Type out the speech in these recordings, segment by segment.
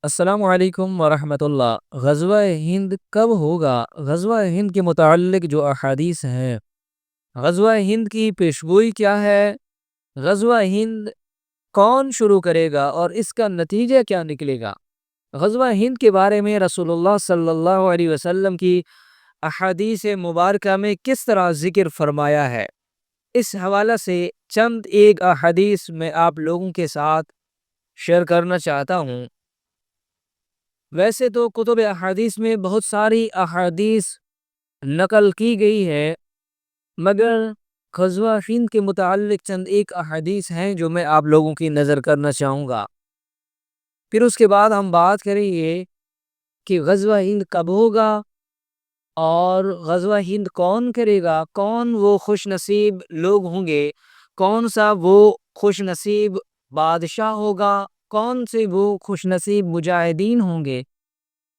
السلام علیکم ورحمۃ اللہ۔ غزوہ ہند کب ہوگا؟ غزوہ ہند کے متعلق جو احادیث ہیں، غزوہ ہند کی پیشگوئی کیا ہے، غزوہ ہند کون شروع کرے گا اور اس کا نتیجہ کیا نکلے گا، غزوہ ہند کے بارے میں رسول اللہ صلی اللہ علیہ وسلم کی احادیث مبارکہ میں کس طرح ذکر فرمایا ہے، اس حوالہ سے چند ایک احادیث میں آپ لوگوں کے ساتھ شیئر کرنا چاہتا ہوں۔ ویسے تو کتب احادیث میں بہت ساری احادیث نقل کی گئی ہے، مگر غزوہ ہند کے متعلق چند ایک احادیث ہیں جو میں آپ لوگوں کی نظر کرنا چاہوں گا۔ پھر اس کے بعد ہم بات کریں گے کہ غزوہ ہند کب ہوگا اور غزوہ ہند کون کرے گا، کون وہ خوش نصیب لوگ ہوں گے، کون سا وہ خوش نصیب بادشاہ ہوگا، کون سے وہ خوش نصیب مجاہدین ہوں گے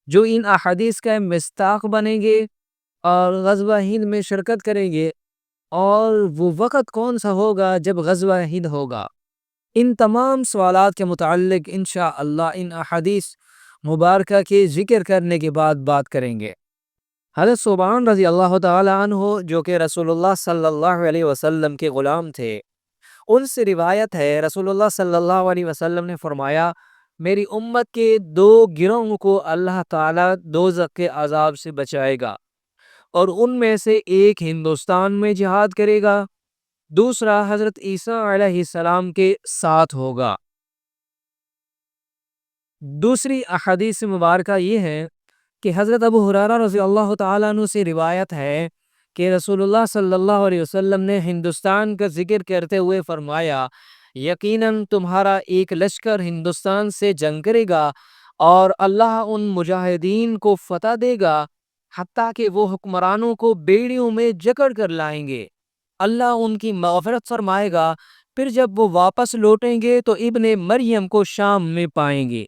جو ان احادیث کا مصداق بنیں گے اور غزوہ ہند میں شرکت کریں گے، اور وہ وقت کون سا ہوگا جب غزوہ ہند ہوگا۔ ان تمام سوالات کے متعلق انشاءاللہ ان احادیث مبارکہ کے ذکر کرنے کے بعد بات کریں گے۔ حضرت ثوبان رضی اللہ تعالی عنہ جو کہ رسول اللہ صلی اللہ علیہ وسلم کے غلام تھے، ان سے روایت ہے رسول اللہ صلی اللہ علیہ وسلم نے فرمایا، میری امت کے دو گروہوں کو اللہ تعالیٰ دوزخ کے عذاب سے بچائے گا، اور ان میں سے ایک ہندوستان میں جہاد کرے گا، دوسرا حضرت عیسیٰ علیہ السلام کے ساتھ ہوگا۔ دوسری احادیث مبارکہ یہ ہے کہ حضرت ابو ہریرہ رضی اللہ تعالیٰ عنہ سے روایت ہے کہ رسول اللہ صلی اللہ علیہ وسلم نے ہندوستان کا ذکر کرتے ہوئے فرمایا، یقیناً تمہارا ایک لشکر ہندوستان سے جنگ کرے گا اور اللہ ان مجاہدین کو فتح دے گا حتیٰ کہ وہ حکمرانوں کو بیڑیوں میں جکڑ کر لائیں گے، اللہ ان کی مغفرت فرمائے گا، پھر جب وہ واپس لوٹیں گے تو ابن مریم کو شام میں پائیں گے۔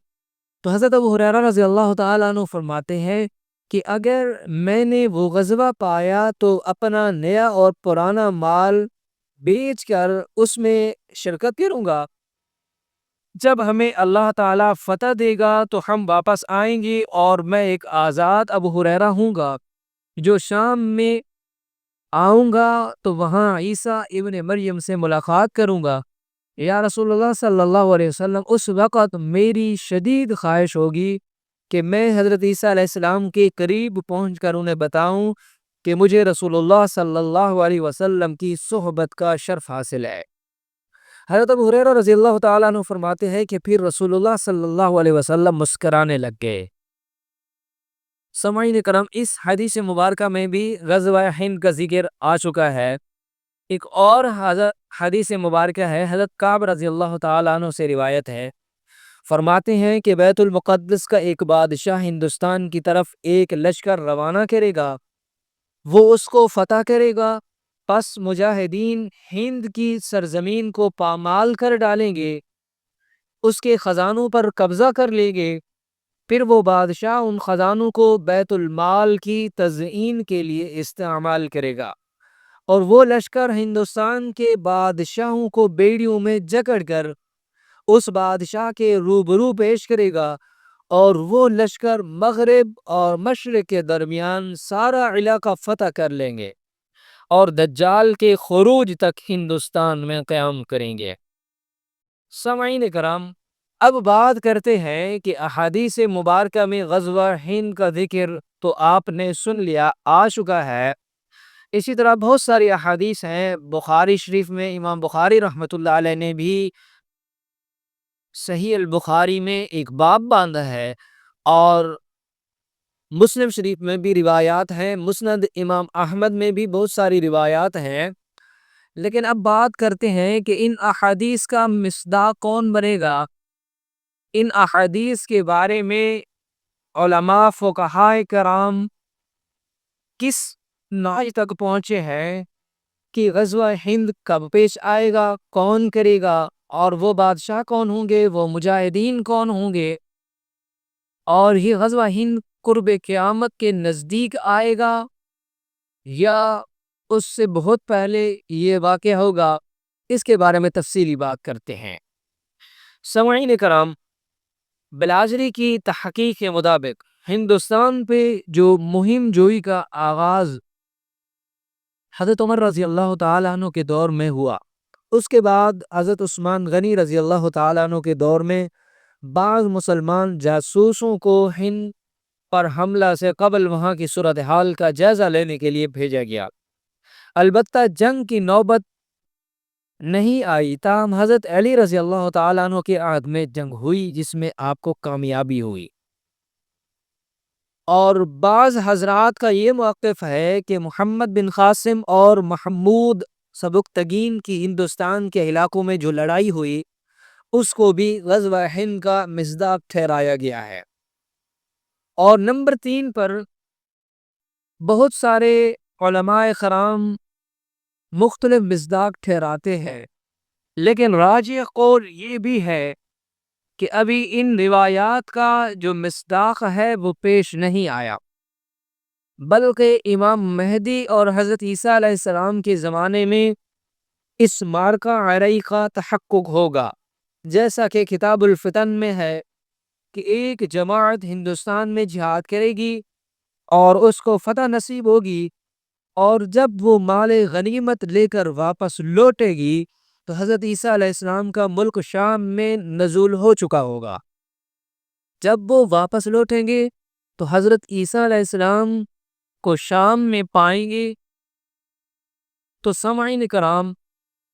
تو حضرت ابو ہریرہ رضی اللہ تعالیٰ عنہ فرماتے ہیں کہ اگر میں نے وہ غزوہ پایا تو اپنا نیا اور پرانا مال بیچ کر اس میں شرکت کروں گا، جب ہمیں اللہ تعالیٰ فتح دے گا تو ہم واپس آئیں گے اور میں ایک آزاد ابو ہریرہ ہوں گا جو شام میں آؤں گا تو وہاں عیسیٰ ابن مریم سے ملاقات کروں گا۔ یا رسول اللہ صلی اللہ علیہ وسلم، اس وقت میری شدید خواہش ہوگی کہ میں حضرت عیسیٰ علیہ السلام کے قریب پہنچ کر انہیں بتاؤں کہ مجھے رسول اللہ صلی اللہ علیہ وسلم کی صحبت کا شرف حاصل ہے۔ حضرت ابو ہریرہ رضی اللہ تعالیٰ عنہ فرماتے ہیں کہ پھر رسول اللہ صلی اللہ علیہ وسلم مسکرانے لگ گئے۔ سامعین کرام، اس حدیث مبارکہ میں بھی غزوہ ہند کا ذکر آ چکا ہے۔ ایک اور حدیث مبارکہ ہے، حضرت کعب رضی اللہ تعالیٰ عنہ سے روایت ہے، فرماتے ہیں کہ بیت المقدس کا ایک بادشاہ ہندوستان کی طرف ایک لشکر روانہ کرے گا، وہ اس کو فتح کرے گا، پس مجاہدین ہند کی سرزمین کو پامال کر ڈالیں گے، اس کے خزانوں پر قبضہ کر لیں گے، پھر وہ بادشاہ ان خزانوں کو بیت المال کی تزئین کے لیے استعمال کرے گا، اور وہ لشکر ہندوستان کے بادشاہوں کو بیڑیوں میں جکڑ کر اس بادشاہ کے روبرو پیش کرے گا، اور وہ لشکر مغرب اور مشرق کے درمیان سارا علاقہ فتح کر لیں گے اور دجال کے خروج تک ہندوستان میں قیام کریں گے۔ سامعین کرام، اب بات کرتے ہیں کہ احادیث مبارکہ میں غزوہ ہند کا ذکر تو آپ نے سن لیا، آ چکا ہے۔ اسی طرح بہت ساری احادیث ہیں، بخاری شریف میں امام بخاری رحمۃ اللہ علیہ نے بھی صحیح البخاری میں ایک باب باندھا ہے، اور مسلم شریف میں بھی روایات ہیں، مسند امام احمد میں بھی بہت ساری روایات ہیں۔ لیکن اب بات کرتے ہیں کہ ان احادیث کا مصداق کون بنے گا۔ ان احادیث کے بارے میں علماء فقہائے کرام کس نتیجے تک پہنچے ہیں کہ غزوہ ہند کب پیش آئے گا، کون کرے گا، اور وہ بادشاہ کون ہوں گے، وہ مجاہدین کون ہوں گے، اور یہ غزوہ ہند قرب قیامت کے نزدیک آئے گا یا اس سے بہت پہلے یہ واقع ہوگا، اس کے بارے میں تفصیلی بات کرتے ہیں۔ سامعین کرام، بلاجری کی تحقیق کے مطابق ہندوستان پہ جو مہم جوئی کا آغاز حضرت عمر رضی اللہ تعالیٰ عنہ کے دور میں ہوا، اس کے بعد حضرت عثمان غنی رضی اللہ تعالیٰ عنہ کے دور میں بعض مسلمان جاسوسوں کو ہند پر حملہ سے قبل وہاں کی صورتحال کا جائزہ لینے کے لیے بھیجا گیا۔ البتہ جنگ کی نوبت نہیں آئی، تاہم حضرت علی رضی اللہ تعالیٰ عنہ کے عہد میں جنگ ہوئی جس میں آپ کو کامیابی ہوئی۔ اور بعض حضرات کا یہ موقف ہے کہ محمد بن قاسم اور محمود سبکتگین کی ہندوستان کے علاقوں میں جو لڑائی ہوئی اس کو بھی غزوہ ہند کا مصداق ٹھہرایا گیا ہے۔ اور نمبر 3 پر بہت سارے علماء کرام مختلف مصداق ٹھہراتے ہیں، لیکن راجح قول یہ بھی ہے کہ ابھی ان روایات کا جو مصداق ہے وہ پیش نہیں آیا، بلکہ امام مہدی اور حضرت عیسیٰ علیہ السلام کے زمانے میں اس معرکہ عرئی کا تحقق ہوگا، جیسا کہ کتاب الفتن میں ہے کہ ایک جماعت ہندوستان میں جہاد کرے گی اور اس کو فتح نصیب ہوگی، اور جب وہ مال غنیمت لے کر واپس لوٹے گی تو حضرت عیسیٰ علیہ السلام کا ملک شام میں نزول ہو چکا ہوگا۔ جب وہ واپس لوٹیں گے تو حضرت عیسیٰ علیہ السلام کو شام میں پائیں گے۔ تو سامعین کرام،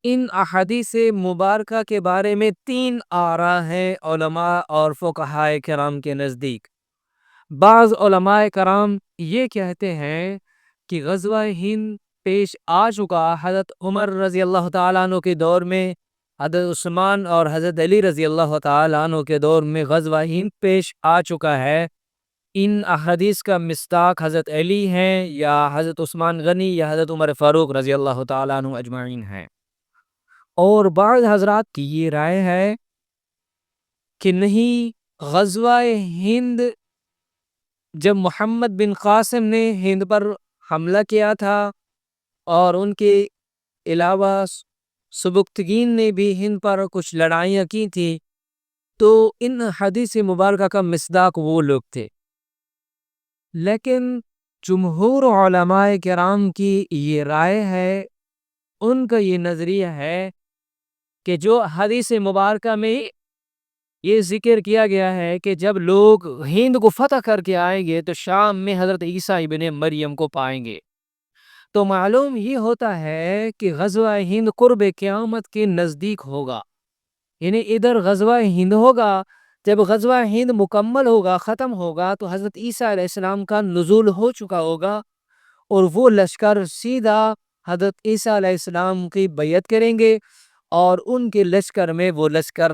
ان احادیث مبارکہ کے بارے میں 3 آراء ہیں علماء اور فقہاء کرام کے نزدیک۔ بعض علماء کرام یہ کہتے ہیں کہ غزوہ ہند پیش آ چکا، حضرت عمر رضی اللہ تعالیٰ عنہ کے دور میں، حضرت عثمان اور حضرت علی رضی اللہ تعالیٰ عنہ کے دور میں غزوہ ہند پیش آ چکا ہے۔ ان احادیث کا مصداق حضرت علی ہیں یا حضرت عثمان غنی یا حضرت عمر فاروق رضی اللہ تعالیٰ عنہ اجمعین ہیں۔ اور بعض حضرات کی یہ رائے ہے کہ نہیں، غزوہ ہند جب محمد بن قاسم نے ہند پر حملہ کیا تھا اور ان کے علاوہ سبکتگین نے بھی ہند پر کچھ لڑائیاں کی تھی، تو ان حدیث مبارکہ کا مصداق وہ لوگ تھے۔ لیکن جمہور علماء کرام کی یہ رائے ہے، ان کا یہ نظریہ ہے کہ جو حدیث مبارکہ میں یہ ذکر کیا گیا ہے کہ جب لوگ ہند کو فتح کر کے آئیں گے تو شام میں حضرت عیسیٰ ابن مریم کو پائیں گے، تو معلوم یہ ہوتا ہے کہ غزوہ ہند قرب قیامت کے نزدیک ہوگا، یعنی ادھر غزوہ ہند ہوگا، جب غزوہ ہند مکمل ہوگا، ختم ہوگا، تو حضرت عیسیٰ علیہ السلام کا نزول ہو چکا ہوگا، اور وہ لشکر سیدھا حضرت عیسیٰ علیہ السلام کی بیعت کریں گے اور ان کے لشکر میں وہ لشکر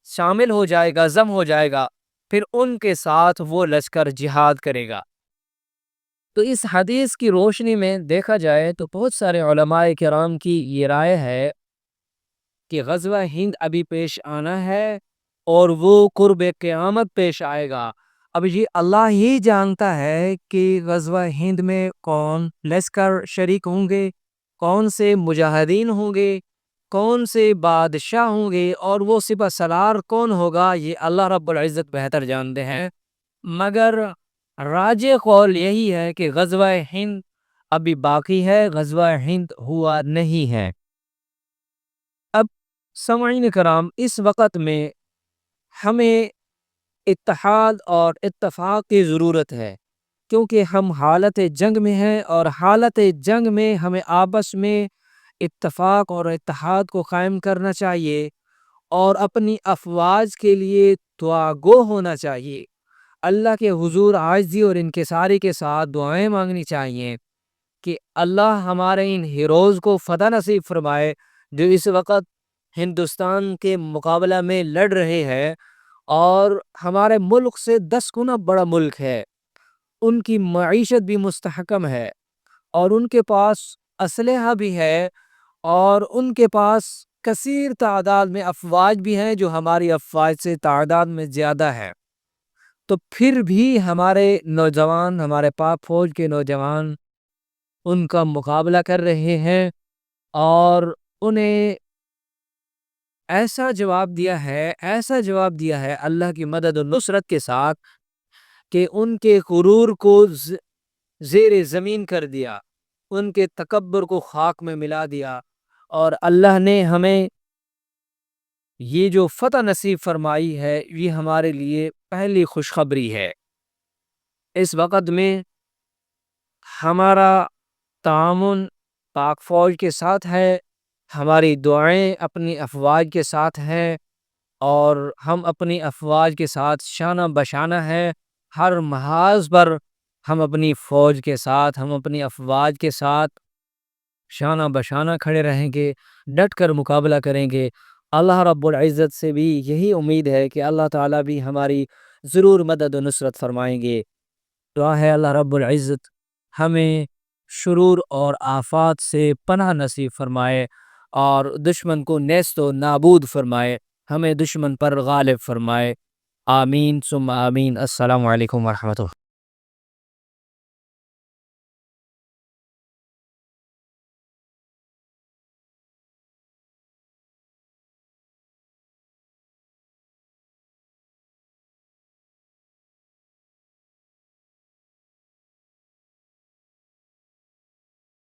شامل ہو جائے گا، ضم ہو جائے گا، پھر ان کے ساتھ وہ لشکر جہاد کرے گا۔ تو اس حدیث کی روشنی میں دیکھا جائے تو بہت سارے علماء کرام کی یہ رائے ہے کہ غزوہ ہند ابھی پیش آنا ہے اور وہ قرب قیامت پیش آئے گا۔ اب یہ اللہ ہی جانتا ہے کہ غزوہ ہند میں کون لشکر شریک ہوں گے، کون سے مجاہدین ہوں گے، کون سے بادشاہ ہوں گے، اور وہ سپہ سالار کون ہوگا، یہ اللہ رب العزت بہتر جانتے ہیں۔ مگر راجح قول یہی ہے کہ غزوہ ہند ابھی باقی ہے، غزوہ ہند ہوا نہیں ہے۔ اب سامعین کرام، اس وقت میں ہمیں اتحاد اور اتفاق کی ضرورت ہے، کیونکہ ہم حالت جنگ میں ہیں، اور حالت جنگ میں ہمیں آپس میں اتفاق اور اتحاد کو قائم کرنا چاہیے اور اپنی افواج کے لیے دعا گو ہونا چاہیے۔ اللہ کے حضور عاجزی اور انکساری کے ساتھ دعائیں مانگنی چاہیے کہ اللہ ہمارے ان ہیروز کو فتح نصیب فرمائے جو اس وقت ہندوستان کے مقابلہ میں لڑ رہے ہیں، اور ہمارے ملک سے 10 گنا بڑا ملک ہے، ان کی معیشت بھی مستحکم ہے، اور ان کے پاس اسلحہ بھی ہے، اور ان کے پاس کثیر تعداد میں افواج بھی ہیں جو ہماری افواج سے تعداد میں زیادہ ہے۔ تو پھر بھی ہمارے نوجوان، ہمارے پاک فوج کے نوجوان ان کا مقابلہ کر رہے ہیں، اور انہیں ایسا جواب دیا ہے اللہ کی مدد و نصرت کے ساتھ کہ ان کے غرور کو زیر زمین کر دیا، ان کے تکبر کو خاک میں ملا دیا، اور اللہ نے ہمیں یہ جو فتح نصیب فرمائی ہے یہ ہمارے لیے پہلی خوشخبری ہے۔ اس وقت میں ہمارا تعاون پاک فوج کے ساتھ ہے، ہماری دعائیں اپنی افواج کے ساتھ ہیں، اور ہم اپنی افواج کے ساتھ شانہ بشانہ ہیں۔ ہر محاذ پر ہم اپنی فوج کے ساتھ، ہم اپنی افواج کے ساتھ شانہ بشانہ کھڑے رہیں گے، ڈٹ کر مقابلہ کریں گے۔ اللہ رب العزت سے بھی یہی امید ہے کہ اللہ تعالیٰ بھی ہماری ضرور مدد و نصرت فرمائیں گے۔ دعا ہے اللہ رب العزت ہمیں شرور اور آفات سے پناہ نصیب فرمائے، اور دشمن کو نیست و نابود فرمائے، ہمیں دشمن پر غالب فرمائے۔ آمین ثم آمین۔ السلام علیکم ورحمۃ اللہ۔